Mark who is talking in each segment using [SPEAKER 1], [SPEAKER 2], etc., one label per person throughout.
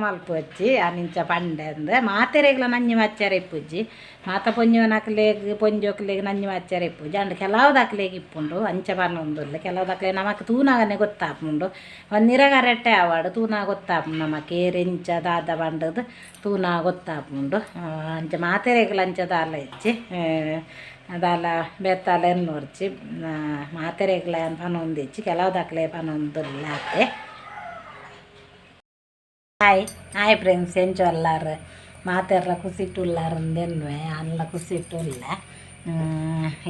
[SPEAKER 1] ಮಲ್ಪೊಚ್ಚಿ ಅನಿಂಚ ಪಂಡೆ ಅಂದ್ರೆ ಮಾತೆರೆಗ್ಲ ನಂಜಿ ಮಚ್ಚಾರ ಇಪ್ಪುಜ್ಜಿ ಮಾತ ಪೊಂಜೋನಕ್ಲೆಗ್ ಪೊಂಜೋಕ್ಲೆಗ್ ನಂಜಿ ಮಚ್ಚಾರ ಇಪ್ಪುಜ್ಜಿ ಅಂಡ್ ಕೆಲವುದಕ್ಲೆಗ್ ಇಪ್ಪುಂಡು ಅಂಚ ಪನ್ನೊಂದುಲ್ಲ ಕೆಲವುದಕ್ಲೆ ನಮಕ್ ತೂನಾಗನೆ ಗೊತ್ತಾಪುಂಡು ಒಂದು ನಿರಗರೆಟ್ಟೆ ಆವಾಡು ತೂನ ಗೊತ್ತಾಪುಂಡು ನಮಕ್ ಏರೆಂಚ ದಾದ ಪಂಡದು ತೂನ ಗೊತ್ತಾಪುಂಡು ಅಂಚ ಮಾತೆರೆಗ್ಲ ಅಂಚ ದಾಲ ಇಜ್ಜಿ ಅದಾಲ ಬೆತ್ತಾಲ ಎನ್ನೋರ್ಚಿ ಮಾತೆರೆಗ್ಲ ಪನ್ನೊಂದಿಜ್ಜಿ ಕೆಲವುದಕ್ಲೆ ಪನ್ನೊಂದುಲ್ಲ ಅತ್ತೆ ಹಾಯ್ ಫ್ರೆಂಡ್ಸ್ ಎಂಚು ಅಲ್ಲಾರು ಮಾತೆರ್ಲ ಕುಸಿಟ್ಟುಲ್ಲಾರಂದೆನ್ವೆ ಅಲ್ಲ ಕುಸಿಟ್ಟುಲ್ಲ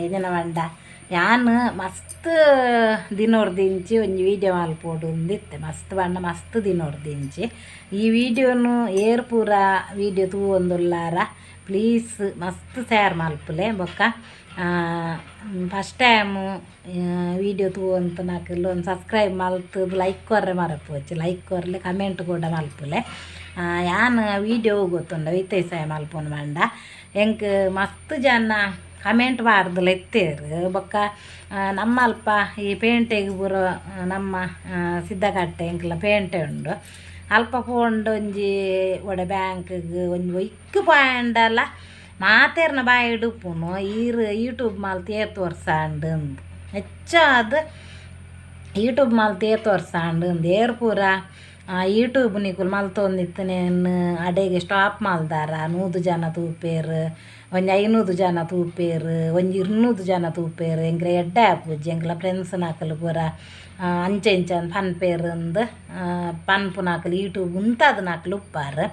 [SPEAKER 1] ಇದನ್ನ ಮಂಡ ಯಾನು ಮಸ್ತ್ ದಿನೋರ್ದಿಂಚಿ ಒಂಜಿ ವೀಡಿಯೋ ಮಲ್ಪೋಡು ಅಂದಿತ್ತೆ ಮಸ್ತ್ ಬಣ್ಣ ಮಸ್ತ್ ದಿನೋರ್ದಿಂಚಿ ಈ ವಿಡಿಯೋನು ಏರ್ ಪೂರ ವೀಡಿಯೋ ತೂವೊಂದುಲ್ಲಾರ ಪ್ಲೀಸ್ ಮಸ್ತ್ ಶೇರ್ ಮಲ್ಪುಲೆ ಬೊಕ್ಕ ಫಸ್ಟ್ ಟೈಮು ವೀಡಿಯೋ ತೂವಂತ ನಾಕಲ್ಲಿ ಒಂದು ಸಬ್ಸ್ಕ್ರೈಬ್ ಮಲ್ತದು ಲೈಕ್ ಕೊರ್ರೆ ಮರಪೋಚು ಲೈಕ್ ಕೊರ್ಲೆ ಕಮೆಂಟ್ ಕೂಡ ಮಲ್ಪುಲೆ ಯಾನು ವೀಡಿಯೋ ಗೊತ್ತುಂಡ ವಿತೈಸಾಯ ಮಲ್ಪೊಂಡು ಮಂಡ ಎಂಕ್ ಮಸ್ತ್ ಜನ ಕಮೆಂಟ್ ಮಾಡ್ದಲ್ಲ ಎತ್ತೇರು ಬೊಕ್ಕ ನಮ್ಮ ಅಲ್ಪ ಈ ಪೇಂಟೆಗೆ ಪೂರ ನಮ್ಮ ಸಿದ್ದಕಟ್ಟೆ ಎಂಕ್ಲ ಪೇಂಟೆ ಉಂಡು ಅಲ್ಪ ಪೋಂಡು ಒಂಜಿ ಒಡೆ ಬ್ಯಾಂಕ್ಗೆ ಒಂಜಿ ಒಯ್ಕ್ ಪಾಯಂಡಲ್ಲ ಮಾತೆರ್ನ ಬಾಯಿಡು ಉಪ್ಪುನು ಯೂಟ್ಯೂಬ್ ಮಾಲ್ತಿ ತೋರ್ಸಾಂಡು ಹೆಚ್ಚಾದ ಯೂಟ್ಯೂಬ್ ಮಾಲ್ತಿ ತೋರ್ಸಾಂಡು ಏರ್ ಪೂರ ಯೂಟ್ಯೂಬ್ ನಿಕುಲು ಮಲ್ತೊಂದಿತ್ತನೇನು ಅಡೆಗೆ ಸ್ಟಾಪ್ ಮಲ್ದಾರ 100 ಜನ ತೂಪೇರು ಒಂಜಿ 500 ಜನ ತೂಪೇರು ಒಂಜಿ 200 ಜನ ತೂಪೇರು ಎಂಗ್ರೆ ಎಡ್ಡೆ ಆಪುಜಿ ಎಂಕ್ಲ ಫ್ರೆಂಡ್ಸ್ ನಾಕಲು ಪೂರ ಅಂಚೆ ಇಂಚಂದು ಪನ್ಪೇರಂದು ಪನ್ಪು ನಾಕಲು ಯೂಟ್ಯೂಬ್ ಉಂತಾದ ನಾಕಲು ಉಪ್ಪಾರು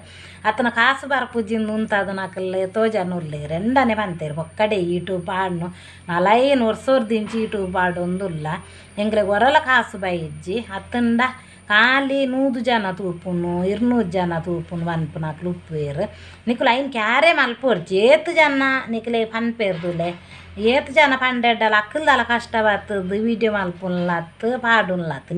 [SPEAKER 1] ಅತನ ಕಾಸು ಬರ್ಪುಜಿಂದು ಉಂತಾದ ನಾಕಲ್ ತೋಜನ ಉರ್ಲೇರು ಎಂಡನೆ ಪಂತೇರು ಒಕ್ಕಡೆ ಯೂಟ್ಯೂಬ್ ಆಡ್ನು 40 ವರ್ಷೋರ್ದಿಂಚಿ ಯೂಟ್ಯೂಬ್ ಆಡೊಂದುಲ್ಲ ಎಂಗ್ರೆ ಒರಲ ಕಾಸು ಬೈಜ್ಜಿ ಅತ್ತಂಡ ಖಾಲಿ 100 ಜನ ತೂಪುನು 200 ಜನ ತೂಪುನು ಪನ್ಪು ನಾಕಲು ಉಪ್ಪೇರು ನಿಕುಲು ಐನ್ ಕ್ಯಾರೆ ಮಲ್ಪೋರ್ಜಿ ಏತು ಜನ ನಿಕಲೆ ಪನ್ಪೇರ್ದುಲೆ ಏತು ಜನ ಪಂಡೆಡ್ಡಲ ಅಕ್ಕಲ್ದಲ ಕಷ್ಟ ಬರ್ತದ ವೀಡಿಯೋ ಮಲ್ಪುನ್ಲತ್ತು ಪಾಡುನ್ಲತ್ತು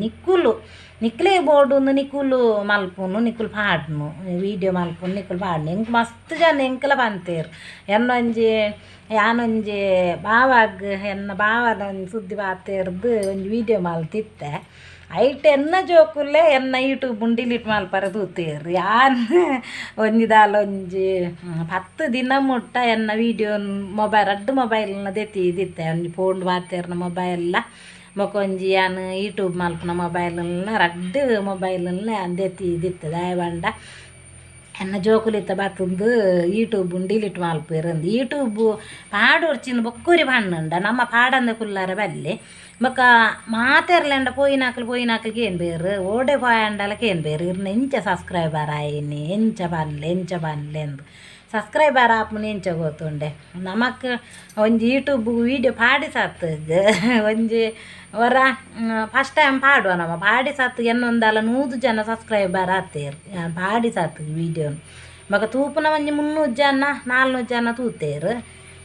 [SPEAKER 1] ನಿಕ್ಲೆ ಬೋರ್ಡುಂದು ನಿಕುಲು ಮಲ್ಪುನು ನಿಕುಲು ಪಾಡ್ನು ವೀಡಿಯೋ ಮಲ್ಪುನು ನಿಕುಲು ಪಾಡ್ನು ಎಂಕ್ ಮಸ್ತ್ ಜನ ಎಂಕಲ ಪಂತೇರು ಯಾನೊಂಜಿ ಬಾವಾಗ ಎನ್ನ ಬಾವನ ಒಂಜಿ ಸುದ್ದಿ ಪಾತೇರ್ದು ಒಂಜಿ ವೀಡಿಯೋ ಮಲ್ತಿತ್ತೆ ಐಟ್ ಎನ್ನ ಜೋಕುಲ್ಲೆ ಎನ್ನ ಯೂಟ್ಯೂಬ್ ಡಿಲೀಟ್ ಮಲ್ಪರೆ ತೂತೇರು ಯಾನ್ ಒಂಜಿದಾಲ ಒಂಜಿ 10 ದಿನ ಮುಟ್ಟ ಎನ್ನ ವೀಡಿಯೋ ಮೊಬೈಲ್ನ ದೆತ್ತಿದ್ದಿತ್ತೆ ಒಂಜಿ ಫೋನ್ ಪಾತೇರ್ನ ಮೊಬೈಲ್ಲ ಮೊಕ್ಕ ಒಂಜಿ ಯಾನ್ ಯೂಟ್ಯೂಬ್ ಮಲ್ಪನ ಮೊಬೈಲ್ನ ಮೊಬೈಲ್ನ ದೆತ್ತಿದ್ದಿತ್ತೆ ದಾಯಬಂಡ ಎನ್ನ ಜೋಕುಲಿತ್ತ ಬತ್ತುಂದು ಯೂಟ್ಯೂಬ್ ಡಿಲೀಟ್ ಮಲ್ಪೇರಂದು ಯೂಟ್ಯೂಬ್ ಪಾಡೋರ್ಚಿಂದು ಬೊಕ್ಕೂರಿ ಪಣ್ಣುಂಡ ನಮ್ಮ ಪಾಡಂದ ಕುಲ್ಲಾರ ಬಲ್ಲೆ ಬೊಕ್ಕ ಮಾತೆರ್ಲೆಂಡ ಪೋಯಿನಾಕಲ್ಗೆ ಏನು ಬೇರು ಓಡೆ ಪಾಯಂಡಲಕ್ಕೆ ಏನು ಬೇರು ಇರ್ನ ಎಂಚ ಸಬ್ಸ್ಕ್ರೈಬರ್ ಆಯ್ನಿ ಎಂಚ ಬನ್ಲೆ ಎಂದು ಸಬ್ಸ್ಕ್ರೈಬರ್ ಆಪುನ ಎಂಚ ಗೊತ್ತುಂಡೆ ನಮಕ್ ಒಂಜಿ ಯೂಟ್ಯೂಬ್ ವೀಡಿಯೋ ಪಾಡಿ ಸತ್ತುಗ ಒಂಜಿ ಹೊರ ಫಸ್ಟ್ ಟೈಮ್ ಪಾಡುವ ನಮ್ಮ ಪಾಡಿ ಸತ್ತು ಎನ್ನೊಂದಲ್ಲ 100 ಜನ ಸಬ್ಸ್ಕ್ರೈಬರ್ ಆತೇರು ಪಾಡಿ ಸತ್ತು ವೀಡಿಯೋ ಮಗ ತೂಪುನ ಒಂಜಿ 300 ಜನ 400 ಜನ ತೂತೇರು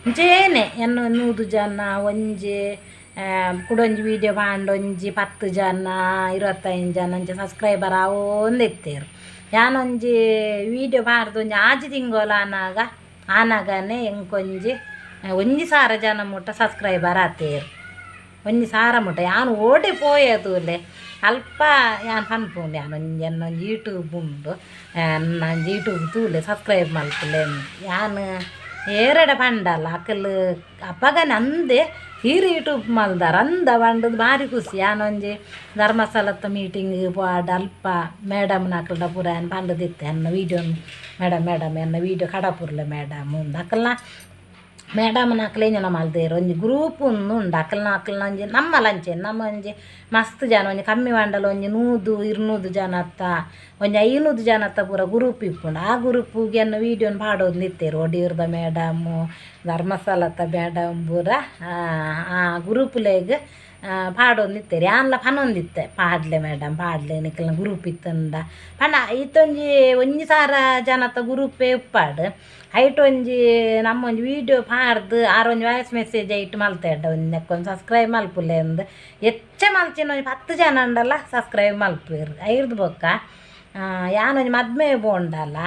[SPEAKER 1] ಇಂಚೇನೆ 100 ಜನ ಒಂಜಿ ಕುಡೊಂಜಿ ವೀಡಿಯೋ ಪಾಂಡೊಂಜಿ 10 ಜನ 25 ಜನ ಅಂಚೆ ಸಬ್ಸ್ಕ್ರೈಬರ್ ಆವೊಂದು ಎತ್ತೇರು ಯಾನೊಂಜಿ ವೀಡಿಯೋ ಪಾಡ್ದು ಒಂಜಿ ಆಜಿ ತಿಂಗೋಲ ಆನಾಗನೆ ಎಂಕೊಂಜಿ 1,000 ಜನ ಮುಟ್ಟ ಸಬ್ಸ್ಕ್ರೈಬರ್ ಆತೇರು 1,000 ಮುಟ್ಟ ಯಾನು ಓಡಿ ಪೋಯದುಲೆ ಅಲ್ಪ ಯಾನು ಪನ್ಪುಂಡು ಯಾನೊಂಜಿ ಯೂಟ್ಯೂಬ್ ಉಂಡು ನಂಜಿ ಯೂಟ್ಯೂಬ್ ತೂಲೆ ಸಬ್ಸ್ಕ್ರೈಬ್ ಮಲ್ಪುಲೆ ಯಾನು ಏರಡೆ ಪಂಡಲ್ಲ ಅಕ್ಕಲು ಅಪ್ಪಗನೆ ಅಂದೆ ಯೂಟ್ಯೂಬ್ ಮಲ್ದಾರ ಅಂದ ಬಂಡದು ಭಾರಿ ಖುಷಿ ಯಾನೊಂಜಿ ಧರ್ಮಸ್ಥಳದ ಮೀಟಿಂಗ್ ಪಾಡ್ ಅಲ್ಪ ಮೇಡಮ್ ನಾಕಲ್ಡ ಪೂರ ಏನು ಪಂಡದಿತ್ತೆ ಎನ್ನ ವೀಡಿಯೋ ಮೇಡಮ್ ಎನ್ನ ವೀಡಿಯೋ ಕಡಪುರ್ಲೆ ಮೇಡಮ್ ಉಂದು ಅಕ್ಕಲ್ನ ಮೇಡಮ್ ನಾಕಲೆ ಜನ ಮಲ್ದೇರು ಒಂಜಿ ಗ್ರೂಪ್ ಉಂಡು ಅಕ್ಕಲ್ನ ಒಂಜಿ ನಮ್ಮ ಲಂಚೆ ನಮ್ಮ ಒಂಜಿ ಮಸ್ತ್ ಜನ ಒಂಜಿ ಕಮ್ಮಿ ಮಂಡಲ ಒಂಜಿ 100-200 ಜನ ಅತ್ತ ಒಂಜಿ 500 ಜನ ಅತ್ತ ಪೂರ ಗ್ರೂಪ್ ಇಪ್ಪುಂಡು ಆ ಗ್ರೂಪಿಗೆ ಎನ್ನ ವೀಡಿಯೋನ ಪಾಡೋದು ನಿತ್ತೇರು ಒಡಿಯೂರ್ದ ಮೇಡಮು ಧರ್ಮಸ್ಥಳದ ಮೇಡಮ್ ಪೂರ ಆ ಗ್ರೂಪ್ಲೆಗ್ ಪಾಡೋದು ನಿತ್ತೇರು ಯಾನ್ಲ ಪನೊಂದಿತ್ತೆ ಪಾಡ್ಲೆ ಮೇಡಮ್ ಪಾಡ್ಲೆ ನಿಕಲ್ನ ಗ್ರೂಪ್ ಇತ್ತಂದ ಪಣ ಇತ್ತೊಂಜಿ 1,000 ಜನತ ಗ್ರೂಪೇ ಉಪ್ಪಾಡು ಐಟ್ ಒಂಜಿ ನಮ್ಮೊಂಜಿ ವೀಡಿಯೋ ಪಾಡ್ದು ಆರೊಂಜಿ ವಾಯ್ಸ್ ಮೆಸೇಜ್ ಐಟ್ ಮಲ್ತೆಡ್ಡ ಒಂದಕ್ಕೊಂದು ಸಬ್ಸ್ಕ್ರೈಬ್ ಮಲ್ಪುಲೆ ಅಂದು ಹೆಚ್ಚೆ ಮಲ್ಚಿನ ಒಂಜಿ 10 ಜನ ಉಂಡಲ್ಲ ಸಬ್ಸ್ಕ್ರೈಬ್ ಮಲ್ಪೇರು ಐರ್ದು ಬೊಕ್ಕ ಯಾನೊಂಜಿ ಮದ್ಮೆ ಬೋಂಡಲ್ಲ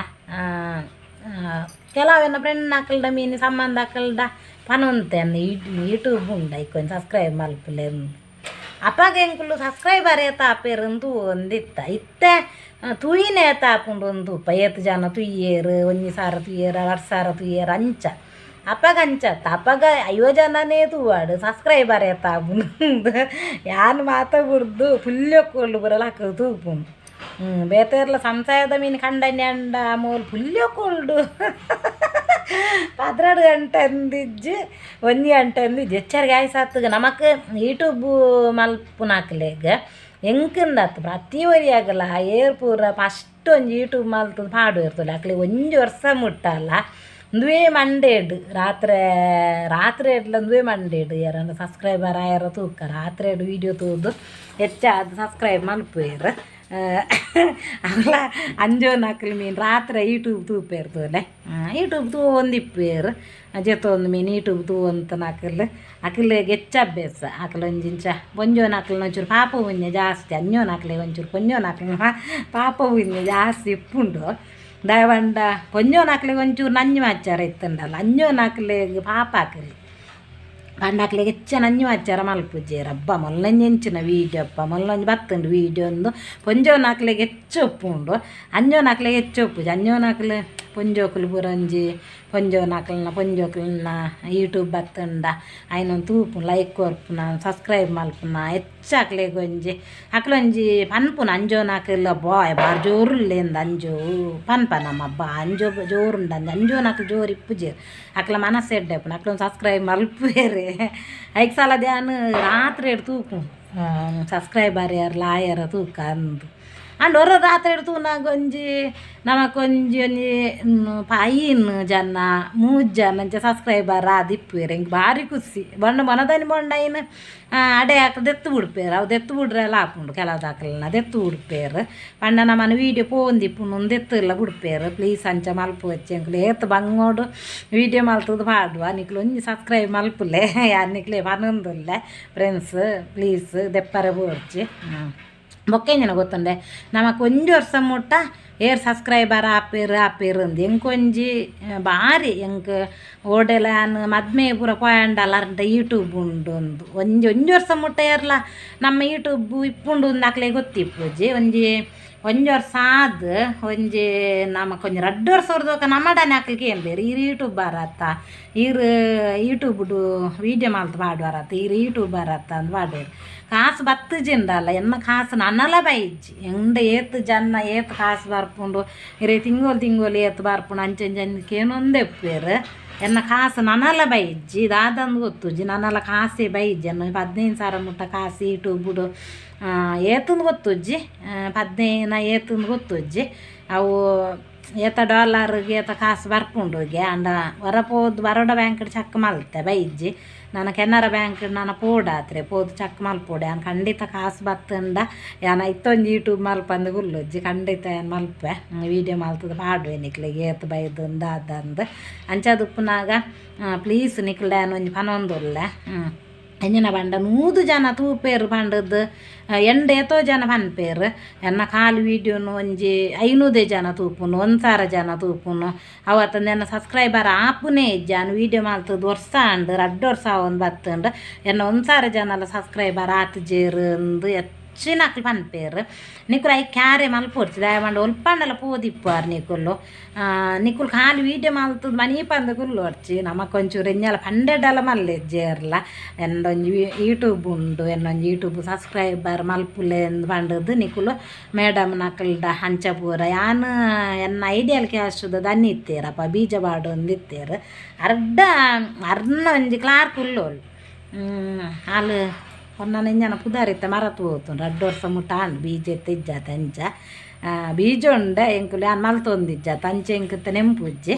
[SPEAKER 1] ಕೆಲವೆನ್ನ ಫ್ರೆಂಡ್ ಹಾಕಲ್ಡ ಮೀನು ಸಂಬಂಧ ಹಾಕಲ್ಡ ಪನೊಂತೆನ್ನು ಯೂಟ್ಯೂಬ್ ಉಂಡ ಇಕ್ಕೊಂದು ಸಬ್ಸ್ಕ್ರೈಬ್ ಮಲ್ಪುಲೆ ಅಪ್ಪಾಗ ಎಂಕುಲು ಸಬ್ಸ್ಕ್ರೈಬರ್ ಏತ ಆಪೇರಂದು ಒಂದಿತ್ತ ಇತ್ತೆ ತುಯಿನೇ ತಾಪುಂಡು ಒಂದು ಏತು ಜನ ತುಯ್ಯೇರು ಒಂಜಿ ಸಾರ ತುಯ್ಯೇರು 2 ಸಾರ ತುಯ್ಯೇರು ಅಂಚ ಅಪ್ಪಗ ಅಂಚತ್ತ ಅಪ್ಪಗ 50 ಜನನೇ ತೂವಾಡು ಸಬ್ಸ್ಕ್ರೈಬರ್ ಎತ್ತಾಪುಂಡು ಯಾನು ಮಾತಾಡ್ಬಿಡ್ದು ಪುಲ್ಯೊಕ್ಕೊಂಡು ಬರಲ್ಲ ಹಾಕ ತೂಪುಂಡು ಬೇತೆರ್ಲ ಸಂಸಾರದ ಮೀನು ಕಂಡನ್ಯ ಅಂಡ ಮೂಲು ಪುಲ್ಯೊಕ್ಕೊಂಡು 12 ಗಂಟೆ ಅಂದಿಜ್ಜಿ 1 ಗಂಟೆ ಅಂದಿಜ್ಜಿ ಎಚ್ಚರಿಗೆ ಆಯ್ಸತ್ತಗ ನಮಕ್ ಯೂಟ್ಯೂಬ್ ಮಲ್ಪುನಾಕ್ಲೆಗ್ ಎಂಕಂದತ್ತು ಪ್ರತಿ ವರಿಯಾಗಲ್ಲ ಏರ್ ಪೂರ ಫಸ್ಟ್ ಒಂದು ಯೂಟ್ಯೂಬ್ ಮಲ್ತದ್ದು ಪಾಡು ಇರ್ತದೆ ಅಕ್ಲೆ 1 ವರ್ಷ ಮುಟ್ಟಲ್ಲ ಒಂದುವೇ ಮಂಡೇಡು ರಾತ್ರಿ ಎಡ್ಲ ಒಂದುವೇ ಮಂಡೇಡು ಯಾರನ್ನ ಸಬ್ಸ್ಕ್ರೈಬರ್ ಆಯಾರ ತೂಕ ರಾತ್ರಿ ಎಡು ವೀಡಿಯೋ ತೂದು ಹೆಚ್ಚಾದ ಸಬ್ಸ್ಕ್ರೈಬ್ ಮಲ್ಪೇರು ಅಲ್ಲ 5 4 ಮೀನು ರಾತ್ರಿ ಯೂಟ್ಯೂಬ್ ತೂಪೇರ್ತದೆ ಯೂಟ್ಯೂಬ್ ತೂ ಒಂದು ಇಪ್ಪೇರು ಜೊತೆ ಮೀನು ಯೂಟ್ಯೂಬ್ ತೂ ಅಂತ ಅಕ್ಕಲಿಗೆ ಹೆಚ್ಚು ಅಭ್ಯಾಸ ಆಕಲು ಒಂಜಿಂಚ ಪೊಂಜೋನ ಆಕಲಿನ ಒಂಚೂರು ಪಾಪ ಹುಣ್ಣೆ ಜಾಸ್ತಿ ಅಂಜೋನ ಆಕಲಿಗೆ ಒಂಚೂರು ಪೊಂಜೋನ ಆಕಲಿನ ಪಾಪ ಹುಣ್ಣೆ ಜಾಸ್ತಿ ಇಪ್ಪುಂಡು ದಯವಂಡ ಪೊಂಜೋನ ಆಕಲಿಗೆ ಒಂಚೂರು ನಂಜು ಮಾಚಾರ ಇತ್ತಂಡಲ್ಲ ಅಂಜೋನ ಆಕಲಿಗೆ ಪಾಪ ಆಕಲಿ ಪಂಡಾಕ್ಲಿಗೆ ಹೆಚ್ಚು ನಂಜು ಮಾಚಾರ ಮಲ್ಪುಜ್ಜೇರು ಹಬ್ಬ ಮೊಲ್ಲಂಚಿನ ವೀಡಿಯೋ ಅಪ್ಪ ಮೊಲ್ಲೊಂದು ಬತ್ತುಂಡು ವೀಡಿಯೋ ಒಂದು ಪೊಂಜೋನ ಆಕಲಿಗೆ ಹೆಚ್ಚು ಒಪ್ಪುಂಡು ಅಂಜೋನ ಆಕಲಿಗೆ ಹೆಚ್ಚು ಒಪ್ಪುಜಿ ಅಂಜೋನ ಆಕಲು ಪೊಂಜೋಕುಲು ಬುರಂಜಿ ಪೊಂಜೋಕುಲನ್ನ ಯೂಟ್ಯೂಬ್ ಬತ್ತುಂಡ ಆಯ್ನೊಂದು ತೂಪು ಲೈಕ್ ಕೊರ್ಪುನ ಸಬ್ಸ್ಕ್ರೈಬ್ ಮಲ್ಪುನ ಹೆಚ್ಚು ಆಕಲಿಗೆ ಅಕ್ಲೊಂಜಿ ಪನ್ಪುನ ಅಂಜೋನ ಆಕಲ್ಲ ಬಾಯ್ ಬಾರ್ ಜೋರುಲ್ಲೇಂದ ಅಂಜೋ ಪನ್ಪನಮ್ಮ ಹಬ್ಬ ಅಂಜೋ ಜೋರುಂಡಂದು ಅಂಜೋನ ಆಕಲು ಜೋರು ಇಪ್ಪುಜೇರು ಅಕ್ಲ ಮನಸ್ಸು ಎಡ್ಡೆಪ್ಪನ ಅಕ್ಲೊಂದು ಸಬ್ಸ್ಕ್ರೈಬ್ ಮಲ್ಪುವೇರೆ 5 ಸಲ ಧ್ಯಾನ ರಾತ್ರಿ ಎಡ್ ತೂಕು ಸಬ್ಸ್ಕ್ರೈಬರ್ ಯಾರು ಲಾಯರ ತೂಕ ಅಂದು ಅಂಡ್ ಹೊರ ರಾತ್ರಿ ಎಡ್ ತೂನಾಗ ನಮಕೊಂಜಿ ಪಾಯಿನ್ ಜನ 3 ಜನ ಸಬ್ಸ್ಕ್ರೈಬರ್ ಆದಿಪ್ಪೇರು ಹಿಂಗೆ ಭಾರಿ ಖುಷಿ ಮನದನಿ ಬೊಂಡೈನ್ ಅಡೆ ಹಾಕಿ ದೆತ್ತು ಬಿಡ್ಪೇರು ಅವು ದೆತ್ತು ಬಿಡ್ರೆಲ್ಲ ಹಾಕೊಂಡು ಕೆಲವ್ದು ಹಾಕಲನ್ನ ದೆತ್ತು ಬಿಡ್ಪೇರು ಪಂಡ ನಮ್ಮನ ವೀಡಿಯೋ ಪೋಂದಿಪ್ಪು ದೆತ್ತು ಎಲ್ಲ ಬಿಡ್ಪೇರು ಪ್ಲೀಸ್ ಅಂಚ ಮಲ್ಪು ಹೆಚ್ಚು ಅಂಕ್ಲೆ ಏತ್ ಬಂಗೋಡು ವೀಡಿಯೋ ಮಲ್ತದ್ದು ಪಾಡುವ ನಿಕ್ಲು ಒಂಜಿ ಸಬ್ಸ್ಕ್ರೈಬ್ ಮಲ್ಪುಲೆ ಯಾರು ನಿಕ್ಲೆ ಪನ್ನೊಂದುಲ್ಲೆ ಫ್ರೆಂಡ್ಸ್ ಪ್ಲೀಸ್ ದೆಪ್ಪರೆ ಬೋರ್ಚಿ ಬೊಕ್ಕೇಂಜನ ಗೊತ್ತುಂಡೆ ನಮಕ್ 1 ವರ್ಷ ಮುಟ್ಟ ಏರ್ ಸಬ್ಸ್ಕ್ರೈಬರ್ ಆಪೇರು ಅಂದು ಎಂಕೊಂಜಿ ಭಾರಿ ಎಂಕ್ ಓಡೆಲಾನ್ ಮದ್ಮೆ ಪೂರ ಪೋಯಂಡಲ್ಲ ಯೂಟ್ಯೂಬ್ ಉಂಡು ಒಂದು 1 ವರ್ಷ ಮುಟ್ಟ ಏರ್ಲ ನಮ್ಮ ಯೂಟ್ಯೂಬ್ ಇಪ್ಪುಂಡು ಆಕ್ಲೆ ಗೊತ್ತಿಪ್ಪುಜಿ ಒಂಜಿ ವರ್ಷ ಆದ ನಮಕೊಂಜಿ 2 ವರ್ಷ ಹೊರದೋಕ ನಮ್ಮಡನೆ ಹಾಕ್ಲಿಕ್ಕೆ ಏನು ಬೇರೆ ಯೂಟ್ಯೂಬ್ ಬರತ್ತ ಯೂಟ್ಯೂಬ್ಡು ವೀಡಿಯೋ ಮಾಲ್ತು ಪಾಡುವಾರತ್ತ ಯೂಟ್ಯೂಬ್ ಬರತ್ತ ಅಂದು ಪಾಡೇರು ಕಾಸು ಬತ್ತಜಿಂಡಲ್ಲ ಎನ್ನ ಕಾಸು ನನ್ನಲ ಬೈಜಿ ಎಂಡ ಏತ್ ಜನ ಏತ್ ಕಾಸು ಬರ್ಪುಂಡು ತಿಂಗೋಲು ಏತ್ ಬರ್ಪುಂಡು ಅಂಚೆಂಜನ್ಕೇನೊಂದು ಎಪ್ಪೇರು ಎನ್ನ ಕಾಸು ನನ್ನಲ ಬೈಜಿ ದಾದಂದು ಗೊತ್ತುಜಿ ನನ್ನಲ ಕಾಸೇ ಬೈಜಿ ಅನ್ನ 15,000 ಮುಟ್ಟ ಕಾಸು ಯೂಟ್ಯೂಬ್ಡು ಏತಂದು ಗೊತ್ತುಜ್ಜಿ 15 ಏತಂದು ಗೊತ್ತುಜ್ಜಿ ಅವು ಏತ ಡಾಲರ್ಗೆ ಏತ ಕಾಸು ಬರ್ಪುಂಡುಗೆ ಅಂಡ ಹೊರಪೋದು ಬರೋಡ ಬ್ಯಾಂಕ್ ಚೆಕ್ ಮಲ್ತೆ ಬೈಜ್ಜಿ ನಾನು ಕೆನರಾ ಬ್ಯಾಂಕ್ ನಾನು ಪೋಡಾತ್ರೆ ಪೋದು ಚೆಕ್ ಮಲ್ಪೋಡೆ ನಾನು ಖಂಡಿತ ಕಾಸು ಬತ್ತಂಡ ಯಾನ ಇತ್ತೊಂದು ಯೂಟ್ಯೂಬ್ ಮಲ್ಪಂದು ಗುಲ್ಲೊಜ್ಜಿ ಖಂಡಿತ ಏನು ಮಲ್ಪೆ ವೀಡಿಯೋ ಮಲ್ತದ್ದು ಪಾಡುವೆ ನಿಕ್ಲಿಗೆ ಏತು ಬೈದಂದು ಅದಂದು ಅಂಚದುಪ್ಪುನಾಗ ಪ್ಲೀಸ್ ನಿಕ್ಲೆ ಒಂಜಿ ಪನೊಂದುಲ್ಲೆ ಎಂಜಿನ ಪಂಡ 100 ಜನ ತೂಪೇರು ಪಂಡದ್ದು ಎಂಡೇತೋ ಜನ ಪನ್ಪೇರು ಎನ್ನ ಕಾಲು ವೀಡಿಯೋನು ಒಂಜಿ 500 ಜನ ತೂಪುನು 1,000 ಜನ ತೂಪುನು ಅವತ್ತಂದು ಎನ್ನ ಸಬ್ಸ್ಕ್ರೈಬರ್ ಆಪುನೇ ಜಾನು ವೀಡಿಯೋ ಮಲ್ತದ್ದು ವರ್ಷ ಅಂಡು 2 ವರ್ಷ ಒಂದು ಬತ್ತಂಡು ಎನ್ನ 1,000 ಜನಲ ಸಬ್ಸ್ಕ್ರೈಬರ್ ಆತುಜೇರು ಅಂದು ಹೆಚ್ಚಿನ ಅಕ್ಲು ಪನ್ಪೇರು ನಿಕ್ಕುಲು ಐ ಕ್ಯಾರೆ ಮಲ್ಪೊಡ್ಚಿ ದಯಮಾಡಿ ಒಲ್ಪಂಡಲ ಪೋದಿಪ್ಪಾರು ನಿಕ್ಕುಲು ಖಾಲಿ ವೀಡಿಯೋ ಮಲ್ತದ್ದು ಮನಿ ಪಂದು ಗುಲ್ಲೊಡ್ಚಿ ನಮಕೊಂಚೂರು ಎಂಜಲ ಪಂಡೆಡ್ಡಲ ಮಲ್ಲೆಜ್ಜೇರ್ಲ ಎಂದೊಂಜಿ ಯೂಟ್ಯೂಬ್ ಉಂಡು ಎನ್ನೊಂಜಿ ಯೂಟ್ಯೂಬ್ ಸಬ್ಸ್ಕ್ರೈಬರ್ ಮಲ್ಪುಲೆ ಎಂದು ಪಂಡದ್ದು ನಿಕ್ಕುಲು ಮೇಡಮ್ ನಕಲ್ಡ ಹಂಚ ಪೂರ ಯಾನು ಎನ್ನ ಐಡಿಯಲ್ ಕ್ಯಾಸ್ಟದ ದನ್ನಿ ಇತ್ತೇರಪ್ಪ ಬೀಜ ಬಾಡು ಒಂದು ಇತ್ತೇರು ಅರ್ಧ ಒಂಜಿ ಕ್ಲಾರ್ಕ್ ಉಲ್ಲೋಳು ಹಾಲು ಹೊನ್ನ ಎಂಜನ ಪುದಾರಿತ್ತ ಮರತು ಹೋತು 2 ವರ್ಷ ಮುಟ್ಟ ಅಂಡು ಬೀಜ ಎತ್ತಿಜ್ಜ ತಂಚ ಬೀಜ ಉಂಡ ಎಂಕುಲು ಯಾನು ಮಲ್ತೊಂದಿಜ್ಜ ತಂಚೆ ಎಂಕತ್ತ ನೆಂಪುಜ್ಜಿ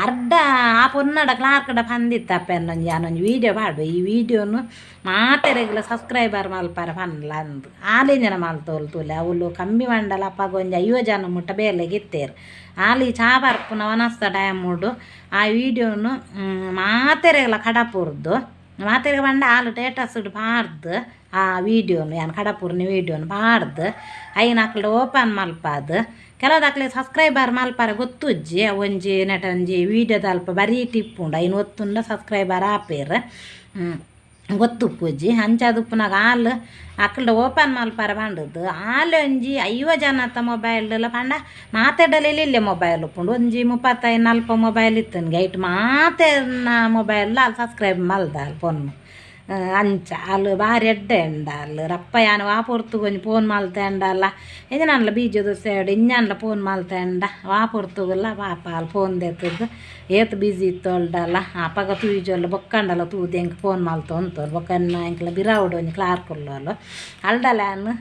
[SPEAKER 1] ಅರ್ಧ ಆ ಪೊನ್ನಡ ಕ್ಲಾರ್ಕಡ ಪಂದಿತ್ತಪ್ಪ ಎನ್ನೊಂಜಿ ಯಾನೊಂಜಿ ವೀಡಿಯೋ ಪಾಡು ಈ ವೀಡಿಯೋನು ಮಾತೆ ರೆಗ್ಯುಲರ್ ಸಬ್ಸ್ಕ್ರೈಬರ್ ಮಲ್ಪಾರ ಪನ್ಲ ಅಂದು ಆಲೇಂಜನ ಮಲ್ತೋಲ್ತುಲೆ ಅವಳು ಕಮ್ಮಿ ಮಂಡಲ ಅಪ್ಪಾಗೊಂಜಿ 50 ಜನ ಮುಟ್ಟ ಬೇಲೆಗಿತ್ತೇರು ಆಲಿ ಚಾ ಬರ್ಪುನ ವನಸ್ತ ಟೈಮುಡು ಆ ವೀಡಿಯೋನು ಮಾತೆ ರೆಗ್ಯುಲರ್ ಕಡಪುರ್ದು ಮಾತೆಗೆ ಬಂಡ ಹಾಲು ಟೇಟಸ್ಡು ಪಾಡ್ದು ಆ ವೀಡಿಯೋನು ಯಾನು ಕಡಪುರ್ನಿ ವೀಡಿಯೋನು ಪಾಡ್ದು ಐನಾಕ್ಲು ಓಪನ್ ಮಲ್ಪಾದು ಕೆಲವುದಾಕ್ಲೆ ಸಬ್ಸ್ಕ್ರೈಬರ್ ಮಲ್ಪಾರ ಗೊತ್ತುಜ್ಜಿ ಒಂಜಿ ನೆಟ ಒಂಜಿ ವೀಡಿಯೋದ ಅಲ್ಪ ಬರೀ ಟಿಪ್ಪುಂಡು ಐನು ಒತ್ತುಂಡ ಸಬ್ಸ್ಕ್ರೈಬರ್ ಆಪೇರು ಗೊತ್ತುಪ್ಪುಜಿ ಅಂಚಾದುಪ್ಪುನಾಗ ಹಾಲು ಅಕ್ಕಲ್ಡ ಓಪನ್ ಮಲ್ಪರ ಪಂಡದು ಹಾಲು ಒಂಜಿ 50 ಜನತ ಮೊಬೈಲ್ ಪಂಡ ಮಾತಾಡಲಿಲ್ಲ ಇಲ್ಲೇ ಮೊಬೈಲ್ ಉಪ್ಪುಂಡು ಒಂಜಿ 35-40 ಮೊಬೈಲ್ ಇತ್ತನ್ಗೆ ಐಟ್ ಮಾತೇನ ಮೊಬೈಲ್ ಅಲ್ಲಿ ಸಬ್ಸ್ಕ್ರೈಬ್ ಮಲ್ದ ಅಲ್ಲಿ ಪೊನ್ನು ಅಂಚ ಅಲ್ಲಿ ಬಾರಿ ಎಡ್ಡೆ ಉಂಡ ಅಲ್ಲಿ ರಪ್ಪ ಯಾನು ವಾಪೊರ್ತು ಕೊಂಚ ಫೋನ್ ಮಲ್ತೇಂಡಲ್ಲ ಎಂಜನಲ್ಲ ಬೀಜದ ಸೇಡ್ ಇಂಜನ್ಲ ಫೋನ್ ಮಲ್ತೇಂಡ ವಾಪೊರ್ತುಗಲ್ಲ ಪಾಪ ಅಲ್ಲಿ ಫೋನ್ ದೆತ್ತದು ಏತ್ ಬಿಸಿ ಇತ್ತೋಲ್ಡಲ್ಲ ಅಪ್ಪಗ ತೂಜೊಲ್ಲ ಬೊಕ್ಕಂಡಲ್ಲ ತೂದು ಎಂಕ್ ಫೋನ್ ಮಲ್ತು ಅಂತೋಲ್ ಬೊಕ್ಕನ್ನ ಎಂಕ್ಲ ಬಿರಾವುಡು ಒಂಜಿ ಕ್ಲಾರ್ಕ್ ಉಳ್ಳೋಲು ಅಲ್ಡಲ್ಯಾನು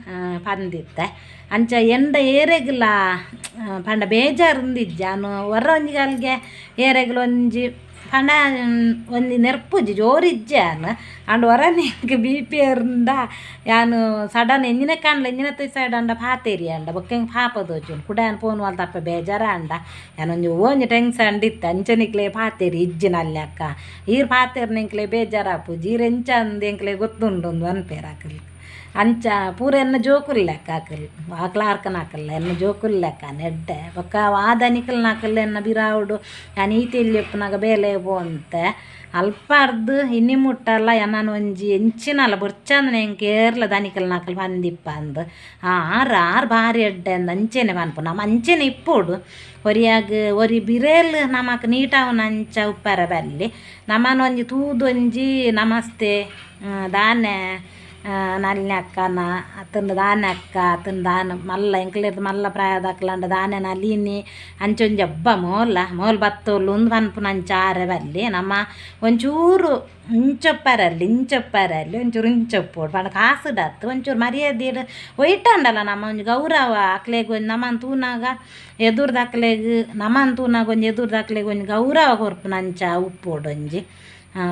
[SPEAKER 1] ಪಂದಿತ್ತೆ ಅಂಚ ಎಂಡ ಏರೆಗ್ಲ ಪಂಡ ಬೇಜಾರುಂದಿಜ್ಜ ನಾನು ಹೊರ ಒಂಜಿಗಲ್ಗೆ ಏರೆಗ್ಲ ಒಂಜಿ ಪಂಡ ಒಂದು ನೆರ್ಪುಜಿ ಜೋರಿಜ್ಜಾನು ಅಂಡ್ ಹೊರನಿಗೆ ಬಿ ಪಿ ಇರ್ಂದ ಯಾನು ಸಡನ್ ಎಂಜಿನ ಕಾಣ್ಲ ಎಂಜಿನ ಸೈಡ್ ಅಂಡ ಪಾತೇರಿ ಅಂಡ ಬೊಕ್ಕ ಪಾಪ ದೋಚುಂಡು ಕುಡಾನ್ ಫೋನ್ ವಾಲ್ ತಪ್ಪ ಬೇಜಾರ ಅಂಡ ಯಾನೊಂಜಿ ಓಂಜಿ ಟೆನ್ಷನ್ ಇತ್ತು ಅಂಚನಿಕ್ಲೆ ಪಾತೇರಿ ಇಜ್ಜಿನಲ್ಲಿ ಅಕ್ಕ ಈರ್ ಪಾತೇರಿ ನಿಂಕ್ಲೆ ಬೇಜಾರಾಪುಜಿ ಈರ್ ಎಂಚ ಅಂದ್ ಎಂಕ್ಲೆ ಗೊತ್ತುಂಡು ಒಂದು ಅನ್ಪೇರ್ ಹಾಕಲಿ ಅಂಚ ಪೂರ ಎನ್ನ ಜೋಕುಲ್ ಲೆಕ್ಕ ಹಾಕಲ್ ಆ ಕ್ಲಾರ್ಕನ ಹಾಕಲ್ಲ ಎನ್ನ ಜೋಕುಲ್ ಲೆಕ್ಕ ನೆಡ್ಡೆ ಬೊಕ್ಕ ವಾದನಿಕಲ್ ನಾಕಲ್ಲ ಎನ್ನ ಬಿರಾವುಡು ನಾನು ಈತಿಲ್ಲಿ ಉಪ್ಪನಾಗ ಬೇಲೆ ಪೋಂತೆ ಅಲ್ಪ ಅರ್ದು ಇನ್ನಿ ಮುಟ್ಟಲ್ಲ ನಾನು ಒಂಜಿ ಎಂಚಿನಲ್ಲ ಬೊರ್ಚಂದ ಎಂಗೆ ಏರ್ಲ ದನಿಕಲ್ ನಾಕಲ್ ಬಂದಿಪ್ಪ ಅಂದು ಆರು ಭಾರಿ ಎಡ್ಡೆ ಅಂದು ಅಂಚೆನೆ ಪನ್ಪು ನಮ್ಮ ಅಂಚೆನೆ ಇಪ್ಪೋಡು ಒರಿಯಾಗ ಒರಿ ಬಿರೇಲ್ ನಮಕ್ ನೀಟಾವನ ಅಂಚ ಉಪ್ಪರ ಬಲ್ಲಿ ನಮ್ಮನ ಒಂಜಿ ತೂದೊಂಜಿ ನಮಸ್ತೆ ದಾನೆ ನಲ್ಲಿನ ಅಕ್ಕನ ಅತ್ತಂದು ದಾನೆ ಅಕ್ಕ ಅತ್ತಂದು ದಾನ ಮಲ್ಲ ಎಂಕ್ಲಿರ್ದು ಮಲ್ಲ ಪ್ರಾಯದಕ್ಲಂಡ ದಾನೆ ನಲಿನಿ ಅಂಚೊಂಜಿ ಹಬ್ಬ ಮೋಲ್ ಬತ್ತೋಲು ಒಂದು ಪನ್ಪುನ ಅಂಚ ಆರೆ ಬಲ್ಲಿ ನಮ್ಮ ಒಂಚೂರು ಇಂಚೊಪ್ಪರಲ್ಲಿ ಒಂಚೂರು ಇಂಚೊಪ್ಪೋಡು ಪಂಡ ಕಾಸುಡತ್ತು ಒಂಚೂರು ಮರ್ಯಾದೆ ಒಯ್ಟಂಡಲ್ಲ ನಮ್ಮ ಒಂಜಿ ಗೌರವ ಅಕ್ಲೆಗ್ ಒಂಜಿ ನಮ್ಮನ್ ತೂನಾಗ ಎದುರ್ದು ಅಕ್ಲೆಗ್ ನಮ್ಮನ್ ತೂನಾಗ ಒಂಜಿ ಎದುರ್ದು ಅಕ್ಲೆಗ್ ಒಂಜಿ ಗೌರವ ಕೊರ್ಪುನ ಅಂಚ ಉಪ್ಪೋಡು ಒಂಜಿ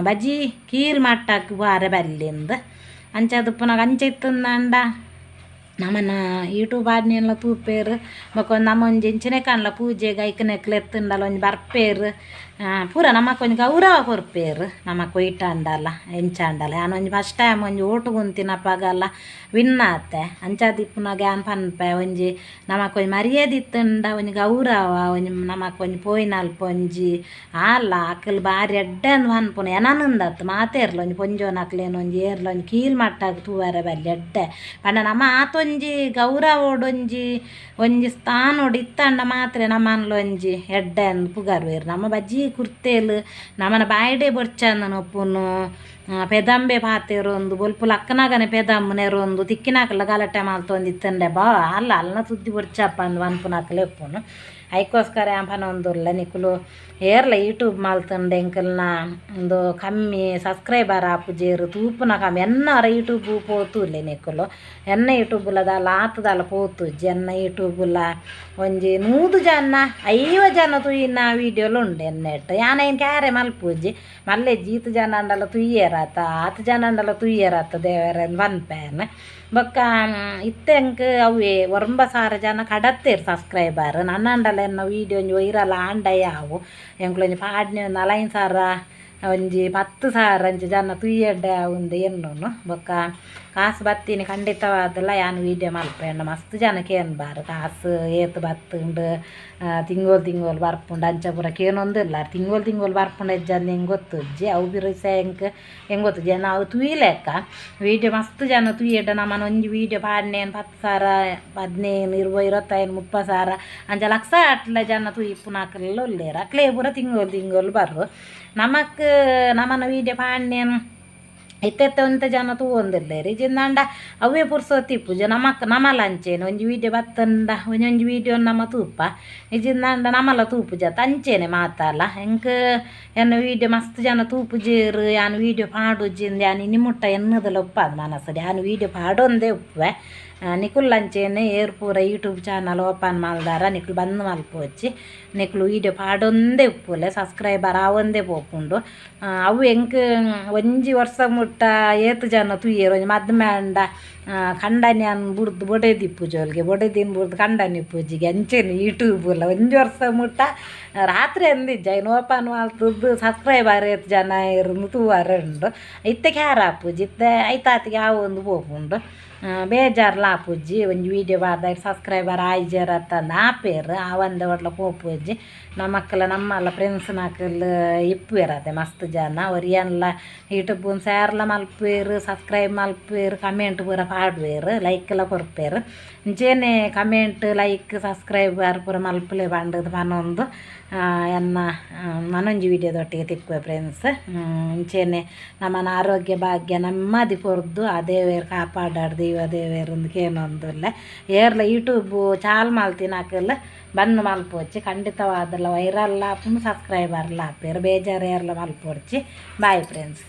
[SPEAKER 1] ಬಜ್ಜಿ ಕೀರ್ ಮಟ್ಟಕ್ಕೆ ಬಾರೆ ಬಲ್ಲಿಂದ ಅಂಚದುಪ್ಪನಾಗ ಅಂಚೆ ಇತ್ತಂದ ನಮ್ಮನ್ನ ಯೂಟ್ಯೂಬ್ ಆಡ್ನೆಲ್ಲ ತೂಪೇರು ಬೊಕ್ಕ ನಮ್ಮ ಒಂಜಿ ಎಂಚಿನೆ ಕಾಣ್ಲ ಪೂಜೆಗೆ ಐಕನೆಕ್ಲೆ ಎತ್ತಂಡಲ್ಲ ಒಂಜಿ ಬರ್ಪೇರು ಪೂರ ನಮಕ್ ಒಂಜಿ ಗೌರವ ಕೊರ್ಪೇರು ನಮಕ್ ಒಯ್ಟಂಡಲ್ಲ ಎಂಚಾಂಡಲ್ಲ ನಾನು ಒಂಜಿ ಫಸ್ಟ್ ಟೈಮ್ ಒಂಜಿ ಓಟು ಗುಂತಿನಪ್ಪಾಗಲ್ಲ ವಿನ್ನಾತೆ ಅಂಚಾದಿಪ್ಪುನಾಗ ಯಾನ್ ಪನ್ಪೆ ಒಂಜಿ ನಮಕ್ ಒಂಜಿ ಮರ್ಯಾದೆ ಇತ್ತಂಡ ಒಂಜಿ ಗೌರವ ಒಂಜಿ ನಮಕ್ ಒಂಜಿ ಪೋಯಿನಲ್ಪ ಒಂಜಿ ಆಲ್ಲ ಅಕ್ಕಲ್ ಬಾರಿ ಎಡ್ಡೆ ಅಂದ್ ಪನ್ಪುನ ಎನನಂದತ್ತು ಮಾತೇರ್ಲ ಒಂಜಿ ಪೊಂಜೋನ ಅಕ್ಲೇನು ಒಂಜಿ ಏರ್ಲ ಒಂಜಿ ಕೀಲ್ ಮಟ್ಟಾಗ ತೂವರೆ ಬಲ್ಲಿ ಎಡ್ಡೆ ಪಂಡ ನಮ್ಮ ಆತೊಂಜಿ ಗೌರವೋಡೊಂಜಿ ಒಂಜಿ ಸ್ಥಾನೋಡು ಇತ್ತಂಡ ಮಾತ್ರ ನಮ್ಮನ್ಲ ಒಂಜಿ ಎಡ್ಡೆ ಅಂದ್ ಪುಗರ್ವೇರು ನಮ್ಮ ಬಜ್ಜಿ ಕುರ್ತೇಲು ನಮ್ಮನ ಬಾಯ್ಡೆ ಬೊರ್ಚಂದ ನೊಪ್ಪುನು ಪೆದಂಬೆ ಪಾತೆರೊಂದು ಬೊಲ್ಪುಲ ಅಕ್ಕನಾಗನೆ ಪೆದಮ್ಮನೆರೊಂದು ತಿಕ್ಕಿನಾಕಲ್ಲ ಗಲಾಟೆ ಮಾಲ್ತೊಂದಿತ್ತಂಡೆ ಬಾ ಅಲ್ಲ ಅಲ್ನ ಸುದ್ದಿ ಬೊರ್ಚಪ್ಪ ಅಂದು ಅನ್ಪುನಾಕಲೆ ಎಪ್ಪುನು ಐಕೋಸ್ಕರ ಪನೊಂದುಲ್ಲ ನಿಕುಲು ಏರ್ಲ ಯೂಟ್ಯೂಬ್ ಮಾಲ್ತಂಡೆ ಎಂಕಲ್ನ ಒಂದು ಕಮ್ಮಿ ಸಬ್ಸ್ಕ್ರೈಬರ್ ಆಪುಜೇರು ತೂಪುನ ಕಮ್ಮಿ ಎನ್ನರ ಯೂಟ್ಯೂಬ್ ಪೋತುಲ್ಲೆ ನಿಕುಲು ಎನ್ನ ಯೂಟ್ಯೂಬ್ಲದಲ್ಲ ಆತದಲ್ಲ ಪೋತುಜ್ಜಿ ಎನ್ನ ಯೂಟ್ಯೂಬ್ಲ ಒಂಜಿ 100 ಜನ 50 ಜನ ತುಯಿನ ವೀಡಿಯೋಲು ಉಂಡು ಎನ್ನೆಟ್ಟು ಯಾನೇನು ಕ್ಯಾರೆ ಮಲ್ಪುಜ್ಜಿ ಮಲ್ಲೆಜ್ಜಿ 7 ಜನ ಅಂಡಲ್ಲ ತುಯ್ಯರಾತ 10 ಜನ ಅಂಡಲ್ಲ ತುಯ್ಯರಾತ ದೇವರನ್ನು ಬನ್ಪೇನ್ ಬೊಕ್ಕ ಇತ್ತೆಂಕ್ ಅವೇ 9,000 ಜನ ಕಡತ್ತೇರು ಸಬ್ಸ್ಕ್ರೈಬರ್ ನನ್ನ ಅಂಡಲ್ಲ ಎನ್ನ ವೀಡಿಯೋ ಒಂಜಿ ವೈರಲ್ ಆಂಡ ಯಾವು ಎಂಕ್ಲೊಂಜಿ ಪಾಡ್ನೆ ಒಂದು 4,000 ಒಂಜಿ 10,000 ಅಂಚ ಜನ ತುಯ್ಯಡ್ಡೆ ಉಂದು ಎನ್ನೋನು ಬೊಕ್ಕ ಕಾಸು ಬತ್ತೀನಿ ಖಂಡಿತವಾದಲ್ಲ ಯಾನು ವೀಡಿಯೋ ಮಲ್ಪೇಂಡ ಮಸ್ತ್ ಜನಕ್ಕೆ ಏನ್ಬಾರು ಕಾಸು ಏತು ಬತ್ತುಂಡು ತಿಂಗೋಲ್ ಬರ್ಪುಂಡು ಅಂಚ ಪೂರ ಕೇನೊಂದಿಲ್ಲ ತಿಂಗೋಲ್ ಬರ್ಪುಂಡು ಹೆಜ್ಜಂದು ಹೆಂಗೆ ಗೊತ್ತುಜ್ಜಿ ಅವು ಬಿರುಸ ಹೆಂಗೆ ಗೊತ್ತುಜ್ಜಿ ನಾವು ತುಯ್ಲೆಕ್ಕ ವೀಡಿಯೋ ಮಸ್ತ್ ಜನ ತುಯ್ಯಡ್ಡ ನಮ್ಮನ ಒಂಜಿ ವೀಡಿಯೋ ಪಾಡ್ನೇನು 10,000 15 20 25 30,000 ಅಂಚ ಲಕ್ಷ ಅಟ್ಲ ಜನ ತುಯ್ಪುನಾಕಲ್ಲ ಒಳ್ಳೇರು ಅಕ್ಲೇ ಪೂರ ತಿಂಗೋಲ್ ಬರ್ರು ನಮಕ್ ನಮ್ಮನ ವೀಡಿಯೋ ಪಾಡ್ನೇನು ಇತ್ತೆತ್ತ ಒಂತ ಜನ ತೂವೊಂದಿರ್ಲೇರಿ ಇಜಿಂದಾಂಡ ಅವೇ ಪುರ್ಸೊತ್ತಿ ಪೂಜ ನಮಲ ಅಂಚೇನು ಒಂಜಿ ವೀಡಿಯೋ ಬತ್ತಂಡ ಒಂಜೊಂಜಿ ವೀಡಿಯೋ ನಮ್ಮ ತೂಪ ಇಜಿಂದಾಂಡ ನಮಲ ತೂಪುಜ ಅಂಚೇನೆ ಮಾತಲ್ಲ ಎಂಕ್ ಎನ್ನ ವೀಡಿಯೋ ಮಸ್ತ್ ಜನ ತೂಪುಜೇರು ಯಾನು ವೀಡಿಯೋ ಪಾಡುಜಿಂದ ಯಾನು ನಿಮ್ಮುಟ್ಟ ಎನ್ನದಲ್ಲ ಉಪ್ಪಾದ ಮನಸ್ಸಲ್ಲಿ ಯಾನು ವೀಡಿಯೋ ಪಾಡೊಂದೇ ಉಪ್ಪೆ ನಿಕುಲ್ ಅಂಚೇನೆ ಏರ್ ಪೂರ ಯೂಟ್ಯೂಬ್ ಚಾನಲ್ ಓಪನ್ ಮಲ್ದಾರ ನಿಕುಲ್ ಬಂದು ಮಲ್ಪೋಚ್ಚಿ ನಿಕುಲು ವೀಡಿಯೋ ಪಾಡೊಂದೇ ಉಪ್ಪುಲೆ ಸಬ್ಸ್ಕ್ರೈಬರ್ ಆವೊಂದೇ ಪೋಪುಂಡು ಅವು ಎಂಕ್ ಒಂಜಿ ವರ್ಷ ಮುಟ್ಟ ಏತು ಜನ ತುಯ್ಯರು ಒಂಜಿ ಮದ್ಮೆ ಅಂಡ ಕಂಡನ್ಯಾನ್ ಬುಡ್ದು ಬೊಡೆದಿಪ್ಪು ಜೋಲ್ಗೆ ಬೊಡೆದಿನ ಬುಡ್ದು ಕಂಡನಿ ಪೂಜಿಗೆ ಅಂಚೇನು ಯೂಟ್ಯೂಬಲ್ಲ ಒಂಜಿ ವರ್ಷ ಮುಟ್ಟ ರಾತ್ರಿ ಅಂದಿಜ್ಜ ಇನ್ನು ಓಪನ್ ಮಾಡ್ತದ್ದು ಸಬ್ಸ್ಕ್ರೈಬರ್ ಏತು ಜನ ಇರು ತೂವಾರ ಉಂಡು ಇತ್ತೆ ಕ್ಯಾರ ಪೂಜಿ ಇತ್ತೆ ಐತಾತಿಗೆ ಆ ಒಂದು ಪೋಪುಂಡು ಬೇಜಾರು ಲಾಪುಜ್ಜಿ ಒಂಜಿ ವೀಡಿಯೋ ಬಾರ್ದ ಸಬ್ಸ್ಕ್ರೈಬರ್ ಆಯ್ಜರ್ ಅತ್ತಂದು ಆಪೇರು ಆ ಒಂದೇ ಒಟ್ಲ ಪೋಪುಜ್ಜಿ ನಮ್ಮಕ್ಕಲ ನಮ್ಮಲ್ಲ ಫ್ರೆಂಡ್ಸ್ ನಾಕಲ್ ಇಪ್ಪೇರದೆ ಮಸ್ತ್ ಜನ ಒರಿಯನ್ಲ ಯೂಟ್ಯೂಬ್ ಸ್ಯಾರ್ಲ ಮಲ್ಪೇರು ಸಬ್ಸ್ಕ್ರೈಬ್ ಮಲ್ಪೇರು ಕಮೆಂಟ್ ಪೂರ ಪಾಡ್ವೇರು ಲೈಕ್ ಎಲ್ಲ ಕೊರ್ಪೇರು ಇಂಚೇನೆ ಕಮೆಂಟ್ ಲೈಕ್ ಸಬ್ಸ್ಕ್ರೈಬರ್ ಪೂರ ಮಲ್ಪಲೆ ಬಂಡದು ಮನೊಂದು ಎನ್ನ ಮನೊಂಜಿ ವೀಡಿಯೋದೊಟ್ಟಿಗೆ ತಿಕ್ಕುವೆ ಫ್ರೆಂಡ್ಸ್ ಇಂಚೇನೆ ನಮ್ಮನ ಆರೋಗ್ಯ ಭಾಗ್ಯ ನಮ್ಮದಿ ಪೊರ್ದು ಅದೇ ಬೇರು ಕಾಪಾಡಾಡ್ದು ಅದೇ ಬೇರೊಂದು ಏನೊಂದುಲ್ಲ ಏರ್ಲ ಯೂಟ್ಯೂಬ್ ಚಾಲ್ ಮಲ್ತಿನಾಕಲ್ಲ ಬಂದು ಮಲ್ಪೋಚಿ ಖಂಡಿತವಾದಲ್ಲ ವೈರಲ್ ಆಪು ಸಬ್ಸ್ಕ್ರೈಬರ್ಲ ಆಪೇರು ಬೇಜಾರು ಏರ್ಲ ಮಲ್ಪೋಡ್ಚಿ ಬಾಯ್ ಫ್ರೆಂಡ್ಸ್.